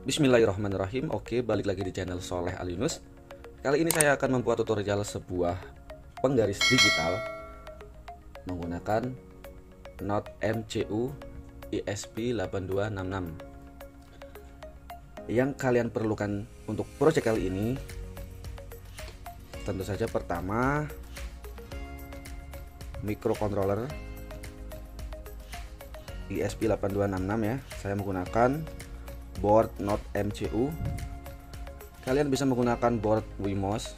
Bismillahirrahmanirrahim. Oke, balik lagi di channel Soleh Al Yunus. Kali ini saya akan membuat tutorial sebuah penggaris digital menggunakan Note MCU ESP8266. Yang kalian perlukan untuk project kali ini tentu saja pertama microcontroller ESP8266 ya. Saya menggunakan board Note MCU. Kalian bisa menggunakan board Wemos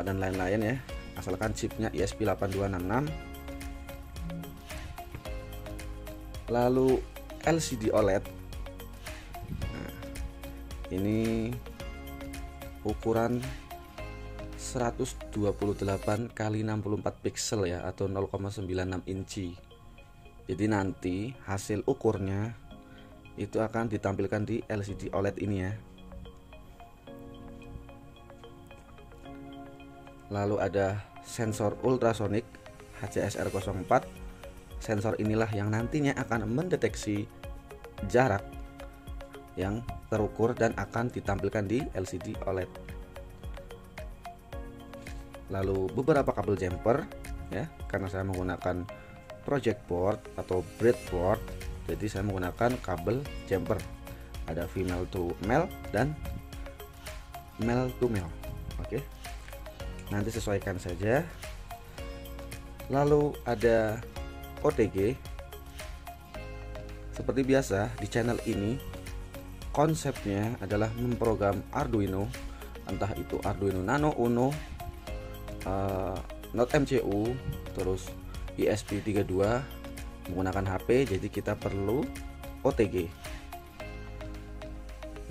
dan lain-lain ya, asalkan chipnya ESP8266. Lalu LCD OLED. Nah, ini ukuran 128 kali 64 pixel ya, atau 0,96 inci. Jadi nanti hasil ukurnya itu akan ditampilkan di LCD OLED ini ya. Lalu ada sensor ultrasonic HCSR04. Sensor inilah yang nantinya akan mendeteksi jarak yang terukur dan akan ditampilkan di LCD OLED. Lalu beberapa kabel jumper ya, karena saya menggunakan project board atau breadboard, jadi saya menggunakan kabel jumper. Ada female to male dan male to male. Oke, nanti sesuaikan saja. Lalu ada OTG. Seperti biasa di channel ini konsepnya adalah memprogram Arduino, entah itu Arduino Nano Uno, Note MCU, terus ESP32 menggunakan HP. Jadi kita perlu OTG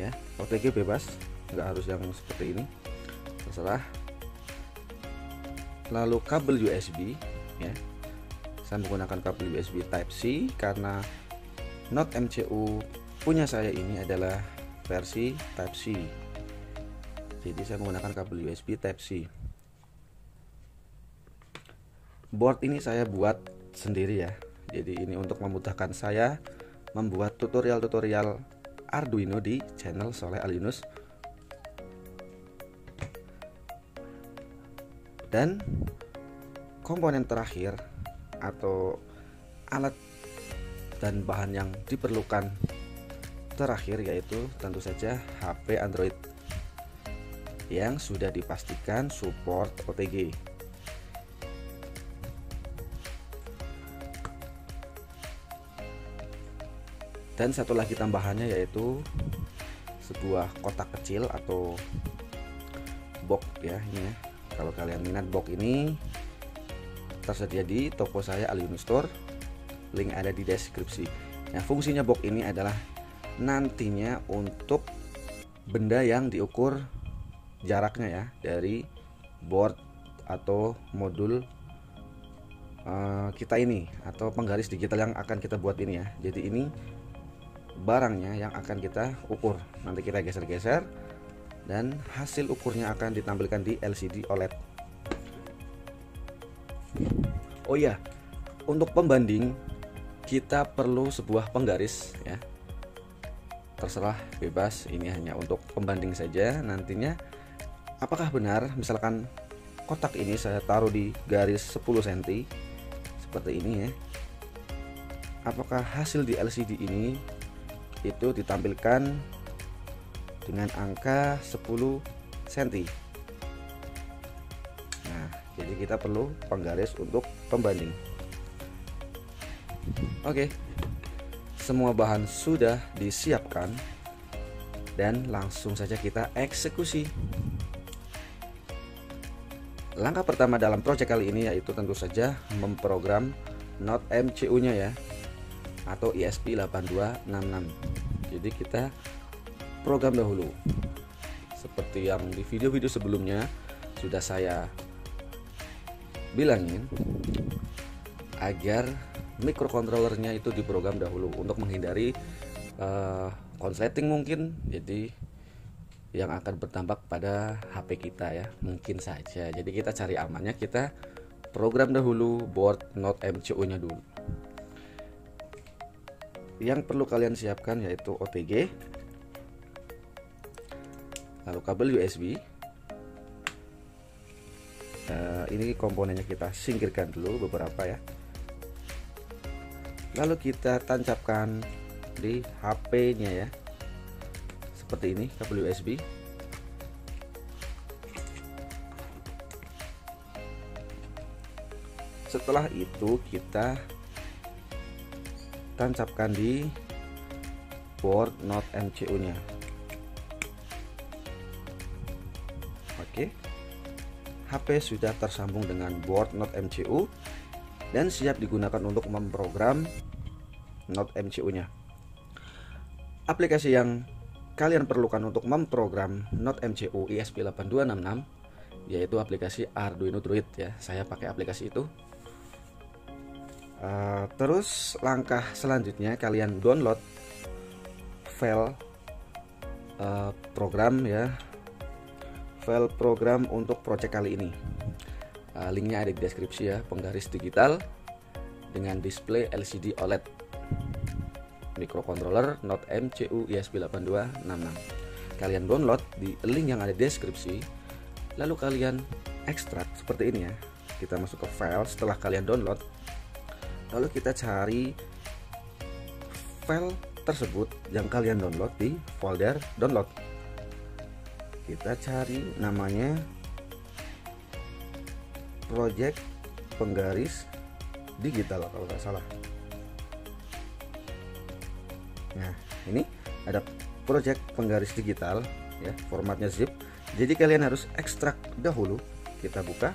ya. OTG bebas, nggak harus yang seperti ini, terserah. Lalu kabel USB ya, saya menggunakan kabel USB Type C karena Note MCU punya saya ini adalah versi Type C, jadi saya menggunakan kabel USB Type C. Board ini saya buat sendiri ya, jadi ini untuk memudahkan saya membuat tutorial-tutorial Arduino di channel Soleh Al Yunus. Dan komponen terakhir atau alat dan bahan yang diperlukan terakhir yaitu tentu saja HP Android yang sudah dipastikan support OTG. Dan satu lagi tambahannya yaitu sebuah kotak kecil atau box ya, ini ya. Kalau kalian minat box ini tersedia di toko saya Al Yunus Store, link ada di deskripsi. Nah, fungsinya box ini adalah nantinya untuk benda yang diukur jaraknya ya dari board atau modul kita ini, atau penggaris digital yang akan kita buat ini ya. Jadi ini barangnya yang akan kita ukur. Nanti kita geser-geser dan hasil ukurnya akan ditampilkan di LCD OLED. Oh iya, untuk pembanding kita perlu sebuah penggaris ya. Terserah, bebas, ini hanya untuk pembanding saja. Nantinya apakah benar misalkan kotak ini saya taruh di garis 10 cm seperti ini ya, apakah hasil di LCD ini itu ditampilkan dengan angka 10 cm. Nah, jadi kita perlu penggaris untuk pembanding. Oke, semua bahan sudah disiapkan dan langsung saja kita eksekusi. Langkah pertama dalam project kali ini yaitu tentu saja memprogram Note MCU nya ya, atau ESP8266. Jadi kita program dahulu seperti yang di video-video sebelumnya sudah saya bilangin, agar microcontrollernya itu diprogram dahulu untuk menghindari konsleting mungkin, jadi yang akan berdampak pada HP kita ya, mungkin saja. Jadi kita cari amannya, kita program dahulu board Note MCU nya dulu. yang perlu kalian siapkan yaitu OTG, lalu kabel USB. Ini komponennya kita singkirkan dulu beberapa ya. Lalu kita tancapkan di HP-nya ya, seperti ini kabel USB. Setelah itu kita tancapkan di board Not MCU nya. Oke, HP sudah tersambung dengan board Not MCU dan siap digunakan untuk memprogram Not MCU nya. Aplikasi yang kalian perlukan untuk memprogram Not MCU ESP8266 yaitu aplikasi Arduino Droid ya. Saya pakai aplikasi itu. Terus langkah selanjutnya kalian download file program ya, file program untuk project kali ini. Linknya ada di deskripsi ya. Penggaris digital dengan display LCD OLED, microcontroller Not MCU ESP8266. Kalian download di link yang ada di deskripsi, lalu kalian ekstrak seperti ini ya. Kita masuk ke file setelah kalian download, lalu kita cari file tersebut yang kalian download di folder download. Kita cari namanya project penggaris digital kalau nggak salah. Nah, ini ada project penggaris digital ya, formatnya zip. Jadi kalian harus ekstrak dahulu. Kita buka,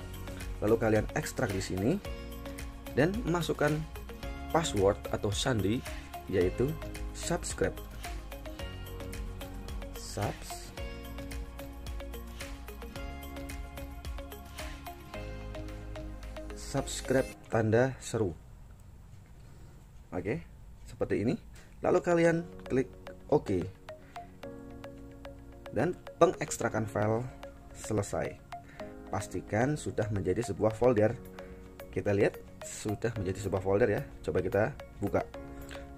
lalu kalian ekstrak di sini dan masukkan password atau sandi yaitu subscribe. Subscribe tanda seru. Oke, seperti ini. Lalu kalian klik OK. Dan pengekstrakan file selesai. Pastikan sudah menjadi sebuah folder. Kita lihat sudah menjadi sebuah folder ya. Coba kita buka.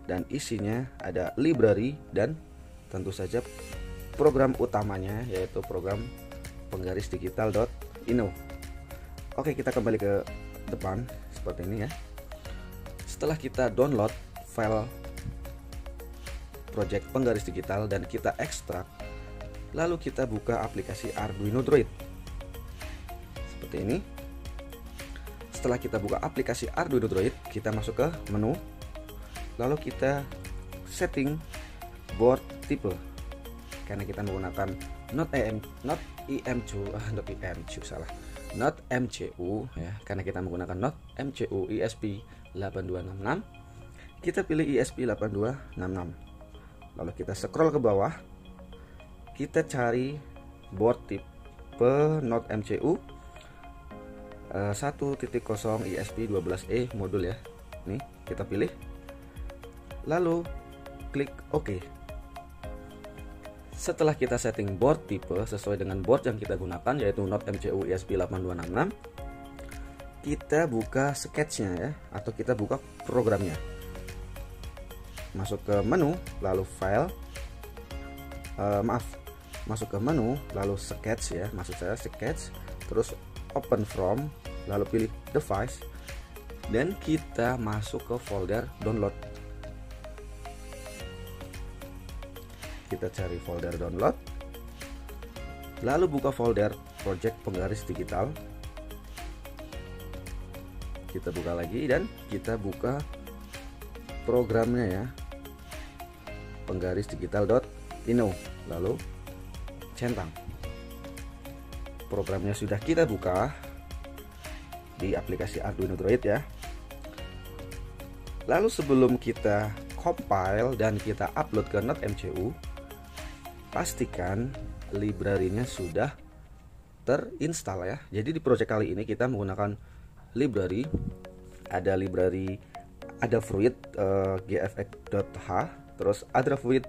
Dan isinya ada library dan tentu saja program utamanya yaitu program penggaris digital.ino. Oke, kita kembali ke depan seperti ini ya. Setelah kita download file project penggaris digital dan kita ekstrak, lalu kita buka aplikasi Arduino Droid seperti ini. Setelah kita buka aplikasi Arduino Droid, kita masuk ke menu, lalu kita setting board type karena kita menggunakan Not MCU ya, karena kita menggunakan Not MCU ESP8266. Kita pilih ESP8266, lalu kita scroll ke bawah, kita cari board tipe Not MCU 1.0 ESP12E modul ya. Nih kita pilih, lalu klik OK. Setelah kita setting board tipe sesuai dengan board yang kita gunakan yaitu Not MCU ESP8266, kita buka sketchnya ya, atau kita buka programnya. Masuk ke menu, lalu file, masuk ke menu, lalu sketch ya, maksud saya sketch, terus open from, lalu pilih device, dan kita masuk ke folder download. Kita cari folder download, lalu buka folder project penggaris digital. Kita buka lagi dan kita buka programnya ya, penggaris digital.ino, lalu centang. Programnya sudah kita buka di aplikasi Arduino Droid ya. Lalu sebelum kita compile dan kita upload ke Not MCU, pastikan library-nya sudah terinstall ya. Jadi di project kali ini kita menggunakan library, ada Adafruit gfx.h, terus Adafruit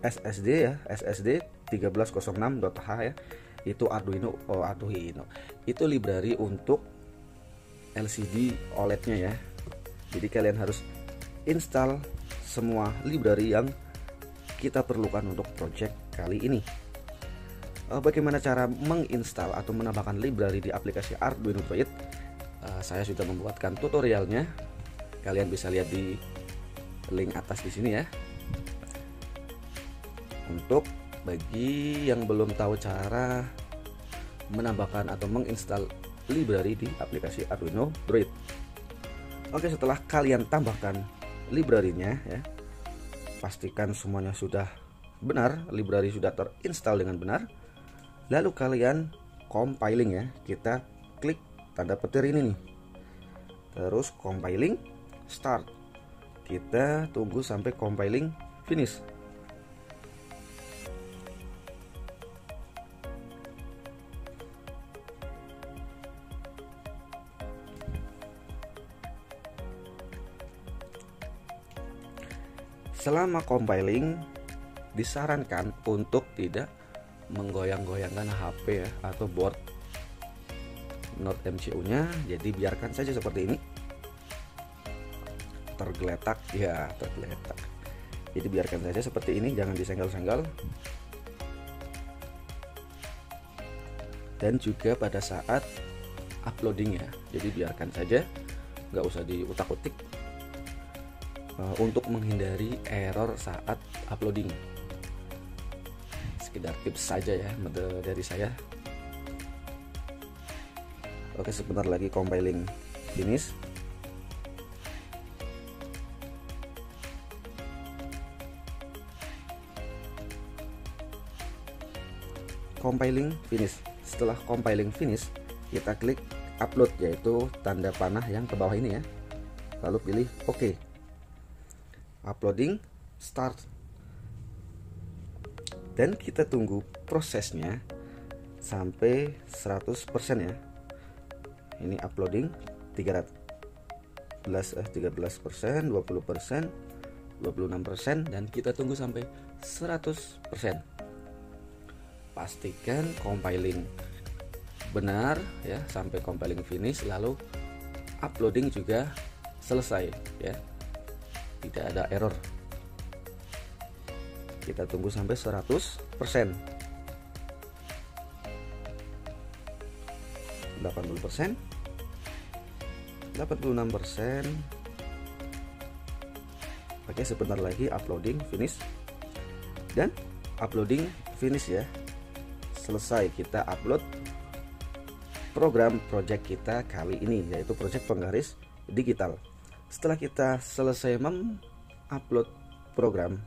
SSD ya, SSD 1306.h ya. Itu Arduino itu library untuk LCD OLED-nya ya. Jadi kalian harus install semua library yang kita perlukan untuk project kali ini. Bagaimana cara menginstal atau menambahkan library di aplikasi Arduino Droid? Saya sudah membuatkan tutorialnya. Kalian bisa lihat di link atas di sini ya. Untuk bagi yang belum tahu cara menambahkan atau menginstal library di aplikasi Arduino Droid. Oke, setelah kalian tambahkan library-nya ya, pastikan semuanya sudah benar, library sudah terinstall dengan benar. Lalu kalian compiling ya, kita klik tanda petir ini nih, terus compiling start, kita tunggu sampai compiling finish. Selama compiling disarankan untuk tidak menggoyang-goyangkan HP ya, atau board Node MCU nya. Jadi biarkan saja seperti ini. Tergeletak ya, tergeletak. Jadi biarkan saja seperti ini, jangan disenggol-senggol. Dan juga pada saat uploading ya, jadi biarkan saja, nggak usah diutak-utik, untuk menghindari error saat uploading. Sekedar tips saja ya dari saya. Oke, sebentar lagi compiling finish. Compiling finish. Setelah compiling finish, kita klik upload, yaitu tanda panah yang ke bawah ini ya. Lalu pilih OK. Uploading start. Dan kita tunggu prosesnya sampai 100% ya. Ini uploading 13%, 20%, 26%, dan kita tunggu sampai 100%. Pastikan compiling benar ya, sampai compiling finish, lalu uploading juga selesai ya, tidak ada error. Kita tunggu sampai 100%, 80%, 86%. Oke, sebentar lagi uploading finish. Dan uploading finish ya, selesai. Kita upload program project kita kali ini, yaitu project penggaris digital. Setelah kita selesai mengupload program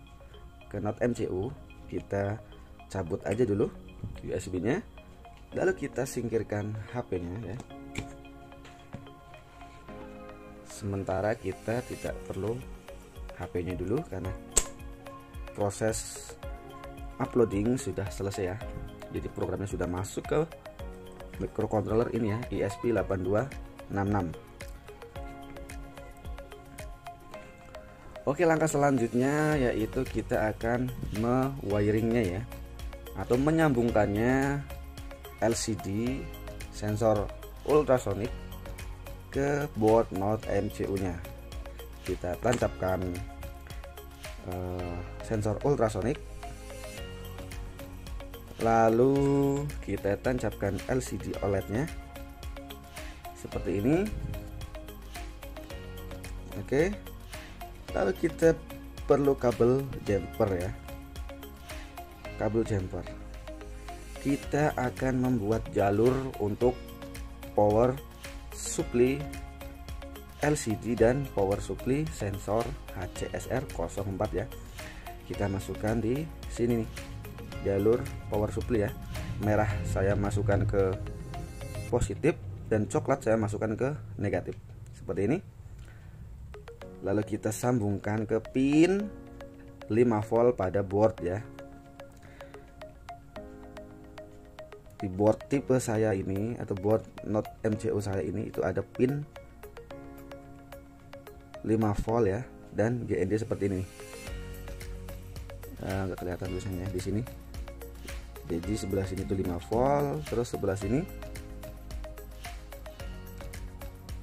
ke Node MCU, kita cabut aja dulu USB nya, lalu kita singkirkan HP nya ya. Sementara kita tidak perlu HP nya dulu karena proses uploading sudah selesai ya. Jadi programnya sudah masuk ke microcontroller ini ya, ESP8266. Oke, langkah selanjutnya yaitu kita akan mewiringnya ya, atau menyambungkannya LCD sensor ultrasonic ke board Node MCU nya. Kita tancapkan sensor ultrasonic, lalu kita tancapkan LCD OLED nya seperti ini. Oke, lalu kita perlu kabel jumper ya, kabel jumper. Kita akan membuat jalur untuk power supply LCD dan power supply sensor HCSR04 ya. Kita masukkan di sini nih, jalur power supply ya. Merah saya masukkan ke positif dan coklat saya masukkan ke negatif, seperti ini. Lalu kita sambungkan ke pin 5 volt pada board ya. Di board tipe saya ini atau board Node MCU saya ini itu ada pin 5 volt ya, dan GND seperti ini. Nggak kelihatan tulisannya di sini. Jadi sebelah sini itu 5 volt, terus sebelah sini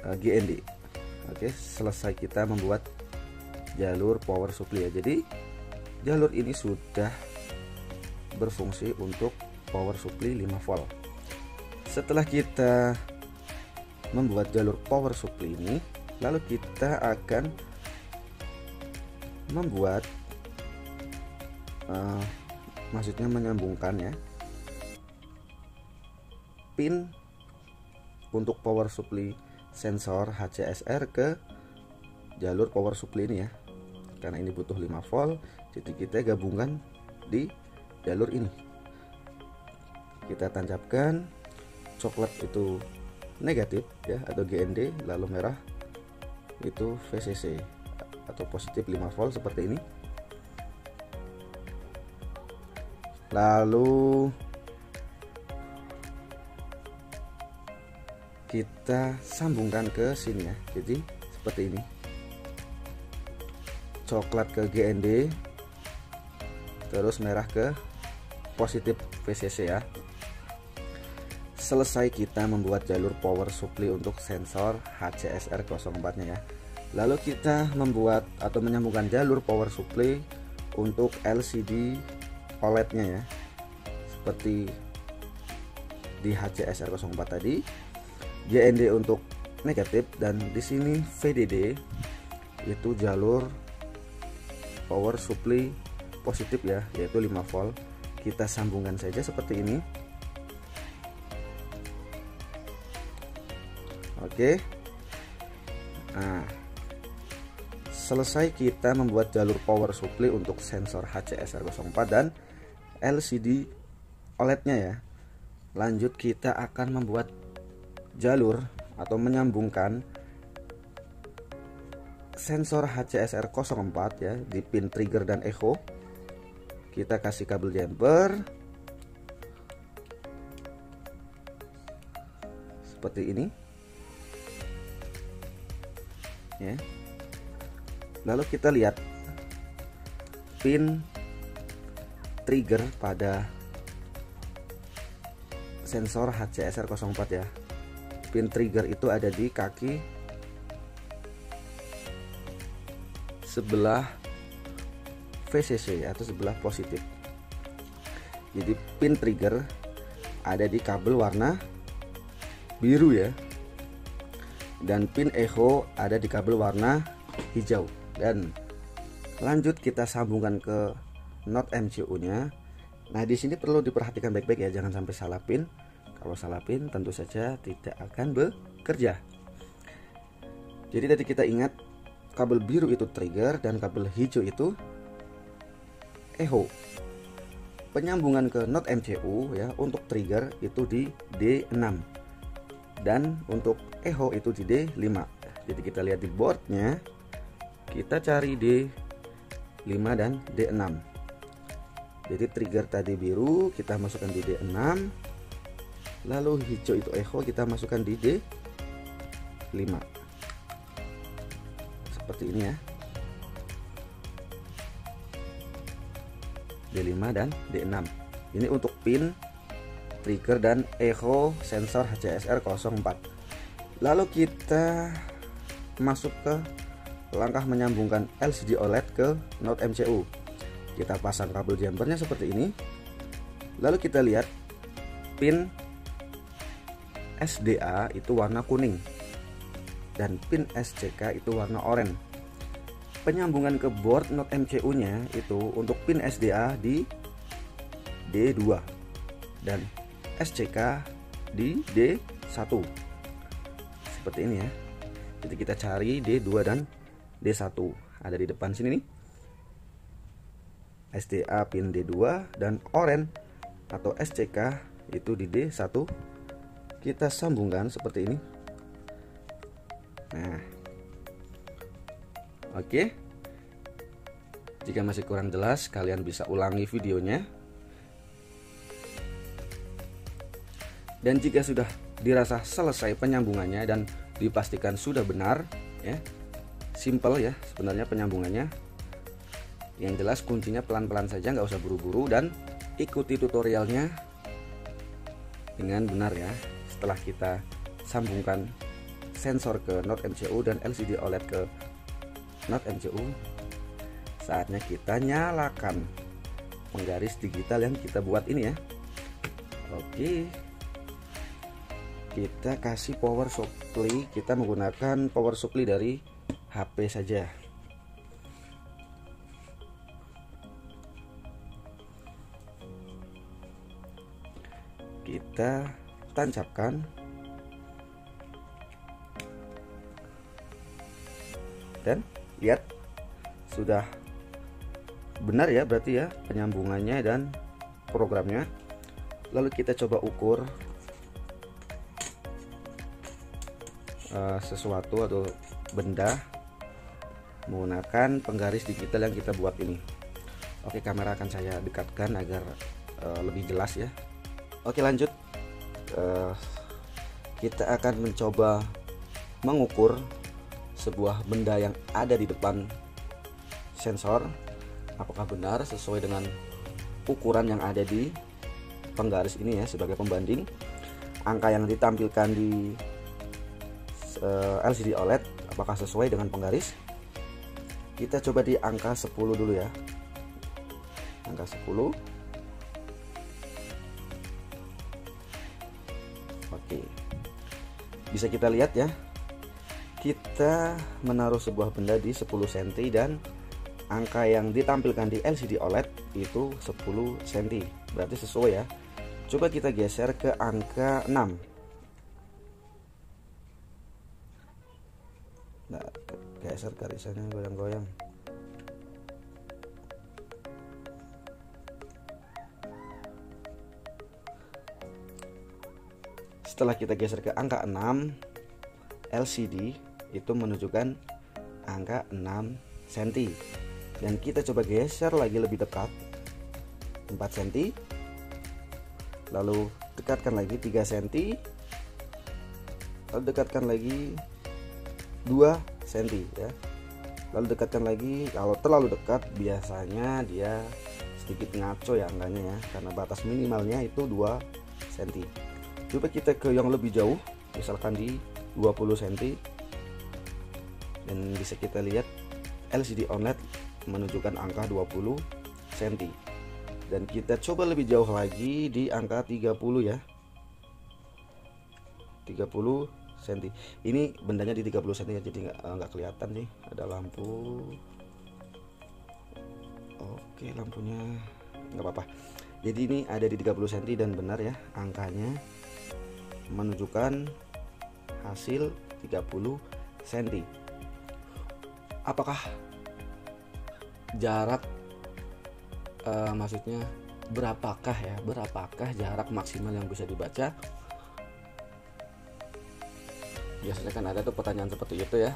GND. Oke, selesai kita membuat jalur power supply ya. Jadi jalur ini sudah berfungsi untuk power supply 5 volt. Setelah kita membuat jalur power supply ini, lalu kita akan membuat maksudnya menyambungkan ya pin untuk power supply sensor HCSR ke jalur power supply ini ya, karena ini butuh 5 volt, jadi kita gabungkan di jalur ini. Kita tancapkan, coklat itu negatif ya atau GND, lalu merah itu VCC atau positif 5 volt seperti ini. Lalu kita sambungkan ke sini ya, jadi seperti ini, coklat ke GND, terus merah ke positif VCC ya. Selesai kita membuat jalur power supply untuk sensor HCSR 04 nya ya. Lalu kita membuat atau menyambungkan jalur power supply untuk LCD OLED nya ya, seperti di HCSR 04 tadi. GND untuk negatif, dan di sini VDD itu jalur power supply positif ya, yaitu 5 volt. Kita sambungkan saja seperti ini. Oke. Nah, selesai kita membuat jalur power supply untuk sensor HCSR 04 dan LCD OLED-nya ya. Lanjut kita akan membuat jalur atau menyambungkan sensor HCSR 04 ya di pin trigger dan echo. Kita kasih kabel jumper seperti ini ya. Lalu kita lihat pin trigger pada sensor HCSR 04 ya. Pin trigger itu ada di kaki sebelah VCC atau sebelah positif. Jadi pin trigger ada di kabel warna biru ya, dan pin echo ada di kabel warna hijau. Dan lanjut kita sambungkan ke not MCU nya. Nah di sini perlu diperhatikan baik-baik ya, jangan sampai salah pin. Kalau salah pin tentu saja tidak akan bekerja. Jadi tadi kita ingat kabel biru itu trigger dan kabel hijau itu echo. Penyambungan ke not MCU ya, untuk trigger itu di D6 dan untuk echo itu di D5. Jadi kita lihat di boardnya, kita cari D5 dan D6. Jadi trigger tadi biru kita masukkan di D6, lalu hijau itu echo kita masukkan di D5 seperti ini ya, D5 dan D6. Ini untuk pin trigger dan echo sensor HCSR 04. Lalu kita masuk ke langkah menyambungkan LCD OLED ke not MCU. Kita pasang kabel jumpernya seperti ini. Lalu kita lihat pin SDA itu warna kuning dan pin SCK itu warna oranye. Penyambungan ke board not MCU nya itu untuk pin SDA di D2 dan SCK di D1 seperti ini ya. Jadi kita cari D2 dan D1, ada di depan sini nih. SDA pin D2 dan oranye atau SCK itu di D1. Kita sambungkan seperti ini. Nah, oke. Jika masih kurang jelas, kalian bisa ulangi videonya. Dan jika sudah dirasa selesai penyambungannya dan dipastikan sudah benar ya, simple ya sebenarnya penyambungannya. Yang jelas kuncinya pelan-pelan saja, nggak usah buru-buru, dan ikuti tutorialnya dengan benar ya. Setelah kita sambungkan sensor ke Not MCU dan LCD OLED ke Not MCU, saatnya kita nyalakan penggaris digital yang kita buat ini ya. Oke, kita kasih power supply. Kita menggunakan power supply dari HP saja. Kita tancapkan dan lihat sudah benar ya, berarti ya penyambungannya dan programnya. Lalu kita coba ukur sesuatu atau benda menggunakan penggaris digital yang kita buat ini. Oke, kamera akan saya dekatkan agar lebih jelas ya. Oke, lanjut. Kita akan mencoba mengukur sebuah benda yang ada di depan sensor, apakah benar sesuai dengan ukuran yang ada di penggaris ini ya, sebagai pembanding. Angka yang ditampilkan di LCD OLED apakah sesuai dengan penggaris. Kita coba di angka 10 dulu ya. Angka 10. Oke, bisa kita lihat ya, kita menaruh sebuah benda di 10 cm dan angka yang ditampilkan di LCD OLED itu 10 cm, berarti sesuai ya. Coba kita geser ke angka 6. Nah, geser garisannya goyang-goyang. Setelah kita geser ke angka 6, LCD itu menunjukkan angka 6 cm. Dan kita coba geser lagi lebih dekat 4 cm. Lalu dekatkan lagi 3 cm. Lalu dekatkan lagi 2 cm ya. Lalu dekatkan lagi. Kalau terlalu dekat biasanya dia sedikit ngaco ya angkanya ya, karena batas minimalnya itu 2 cm. Coba kita ke yang lebih jauh, misalkan di 20 cm, dan bisa kita lihat LCD OLED menunjukkan angka 20 cm. Dan kita coba lebih jauh lagi di angka 30 ya, 30 cm. Ini bendanya di 30 cm ya, jadi nggak kelihatan nih, ada lampu. Oke, lampunya nggak apa-apa. Jadi ini ada di 30 cm dan benar ya, angkanya menunjukkan hasil 30 cm. Apakah jarak maksudnya berapakah jarak maksimal yang bisa dibaca? Biasanya kan ada tuh pertanyaan seperti itu ya.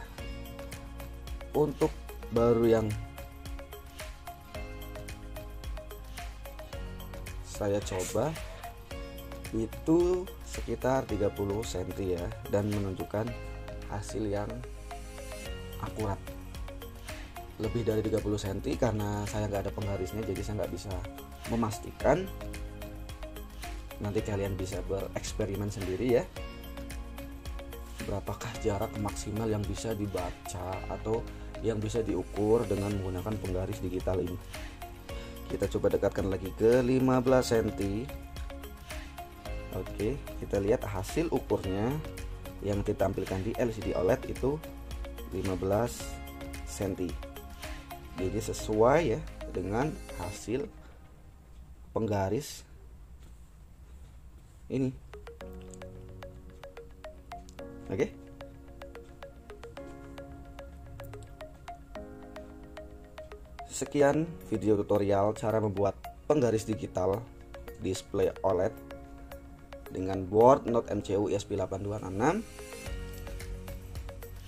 Untuk baru yang saya coba itu sekitar 30 cm ya, dan menunjukkan hasil yang akurat. Lebih dari 30 cm karena saya nggak ada penggarisnya, jadi saya nggak bisa memastikan. Nanti kalian bisa bereksperimen sendiri ya, berapakah jarak maksimal yang bisa dibaca atau yang bisa diukur dengan menggunakan penggaris digital ini. Kita coba dekatkan lagi ke 15 cm. Oke, kita lihat hasil ukurnya yang ditampilkan di LCD OLED itu 15 cm. Jadi sesuai ya dengan hasil penggaris ini. Oke. Sekian video tutorial cara membuat penggaris digital display OLED dengan board Not MCU ESP8266.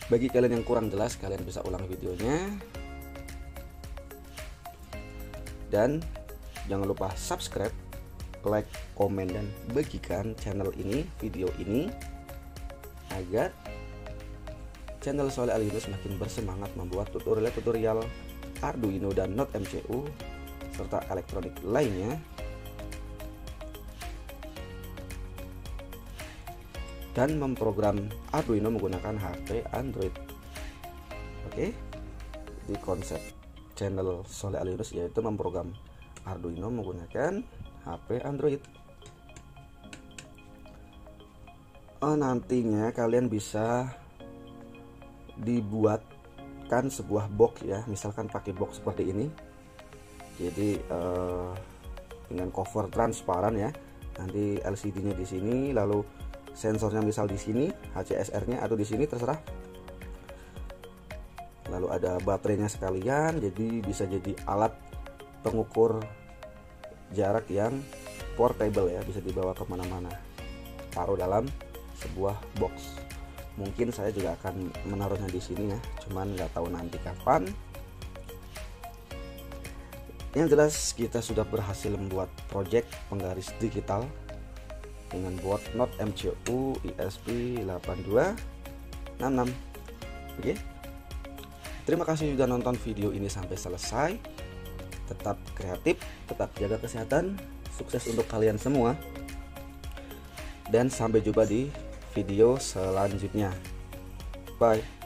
Bagi kalian yang kurang jelas, kalian bisa ulang videonya. Dan jangan lupa subscribe, like, komen, dan bagikan channel ini, video ini, agar channel Sholeh Al-Yunus semakin bersemangat membuat tutorial Arduino dan Not MCU serta elektronik lainnya. dan memprogram Arduino menggunakan HP Android. Oke, di konsep channel Soleh Alinus yaitu memprogram Arduino menggunakan HP Android. Nantinya kalian bisa dibuatkan sebuah box ya, misalkan pakai box seperti ini. Jadi dengan cover transparan ya. Nanti LCD-nya di sini, lalu sensornya misal di sini, HCSR-nya atau di sini terserah. Lalu ada baterainya sekalian, jadi bisa jadi alat pengukur jarak yang portable ya, bisa dibawa kemana-mana. Taruh dalam sebuah box. Mungkin saya juga akan menaruhnya di sini ya, cuman nggak tahu nanti kapan. Yang jelas kita sudah berhasil membuat project penggaris digital dengan board Node MCU ESP8266. Oke. Terima kasih sudah nonton video ini sampai selesai. Tetap kreatif, tetap jaga kesehatan. Sukses untuk kalian semua. Dan sampai jumpa di video selanjutnya. Bye.